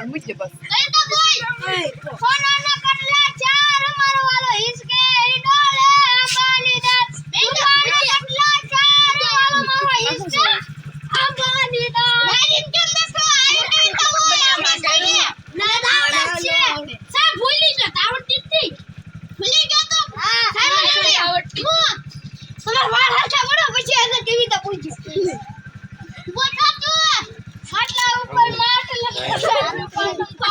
માર મુજે બસ કઈ તો બોલ સોનાના કટલા ચાર મારો વાલો હિસકે ઈડોલે અંબાની દાત સોનાના કટલા ચાર વાલો મારો હિસકે અંબાની દાત ભાઈ કેમ દેખો આઈ તો હોય ના આવડે છે સા ભૂલી ગયો આવડતી હતી ભૂલી ગયો તો હા સાહેબ આવડતી તમાર વાળ હરખા વડો પછી આજે કેવી તો પૂછ્યું બોલ તું માટલા ઉપર માટલા